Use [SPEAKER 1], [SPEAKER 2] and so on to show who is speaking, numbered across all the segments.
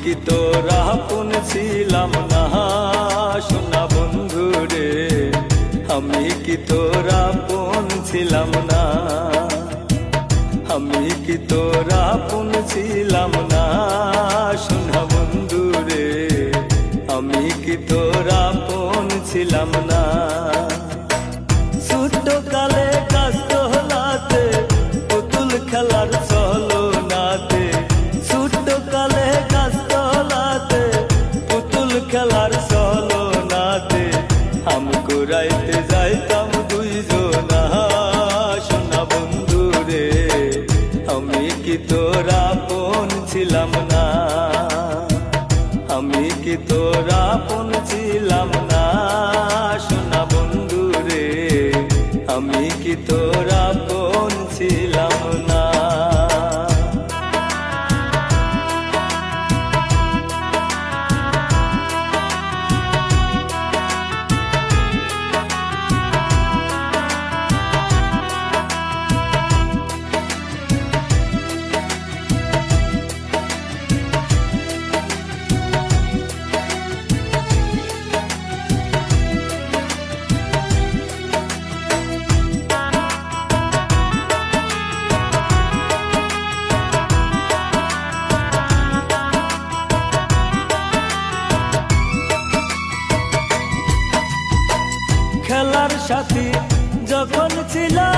[SPEAKER 1] কি তোর আপন ছিলাম না সোনা বন্ধু রে, আমি কি তোর আপন ছিলাম না, আমি কি তোর আপন ছিলাম না সোনা বন্ধু রে, আমি কি তোর আপন ছিলাম না। ছোট কালে গাছতলাতে পুতুল খেলার চলো নাতে, ছোট কালে গাছতলাতে পুতুল খেলার চলো নাতে, আমি কুড়াইতে যাইতাম দুইজনা সোনা বন্ধু রে, আমি কি তোর আপন ছিলাম না, আমি কি তোর আপন ছিলাম না সোনা বন্ধু রে, আমি কি তোর আপন ছিলাম না। খেলার সাথী যখন ছিলাম,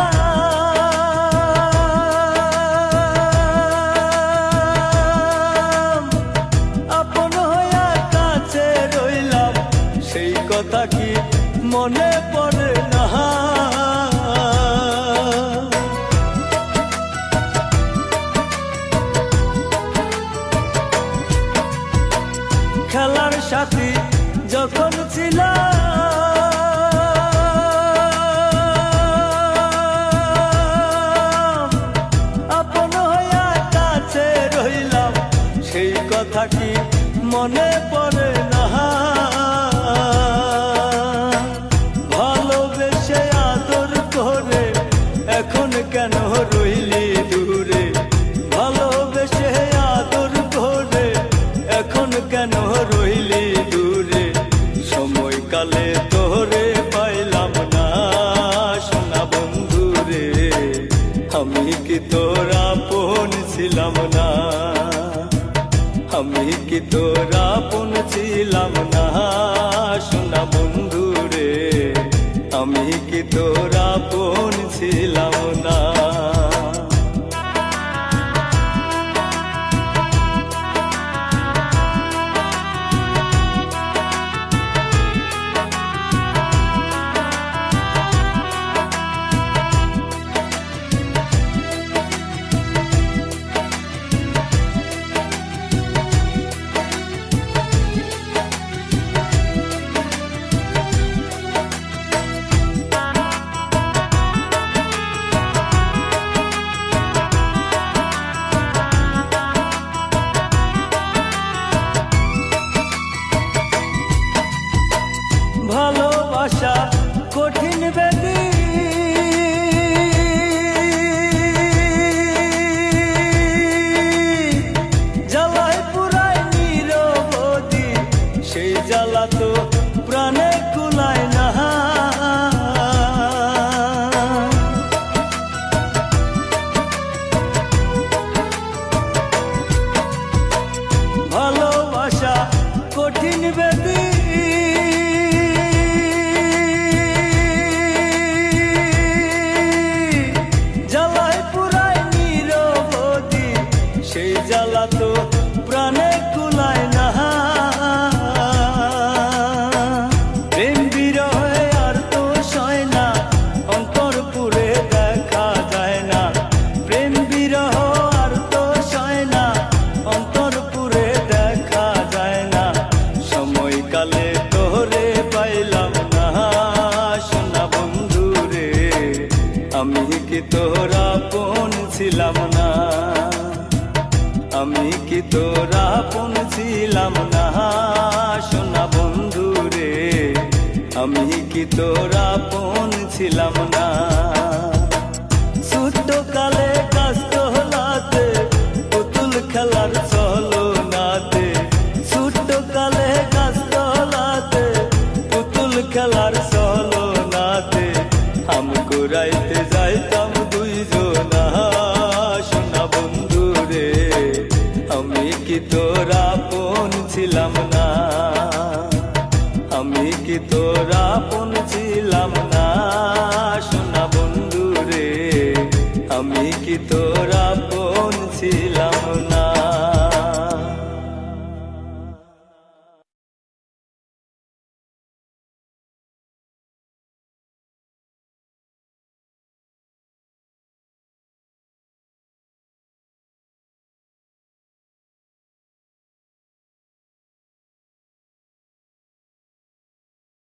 [SPEAKER 1] আপন হইয়া কাছে রইলাম, সেই কথা কি মনে পড়ে না। খেলার সাথী যখন ছিলাম, আপন হইয়া কাছে রইলাম, সেই কথা কি মনে পড়ে না। ভালোবেসে আদর করে এখন কেন রইলি দূরে, ভালোবেসে আদর করে এখন কেন রইলি দূরে, সময়কালে তোরে পাইলাম না সোনা বন্ধু রে, আমি কি তোর আপন ছিলাম না, আমি কি তোর আপন ছিলাম না সোনা বন্ধু রে, আমি কি তোর আপন ছিলাম না। ভালোবাসা কঠিন ব্যাধি, জ্বালায় পুরায় নিরবধি, সেই জ্বালা তো প্রাণে কুলায় না। ভালোবাসা কঠিন ব্যাধি, সেই জ্বালা তো প্রাণে কুলায় না। প্রেম বিরহে আর তো সয় না, অন্তর পুরে দেখা যায় না, প্রেম বিরহ আর তো সয় না, অন্তর পুরে দেখা যায় না, সময়কালে তোরে পাইলাম না সোনা বন্ধু রে, আমি কি তোর আপন ছিলাম না, আমি কি তোর আপন ছিলাম না সোনা বন্ধু রে, আমি কি তোর আপন ছিলাম না। ছোট কালে কাজ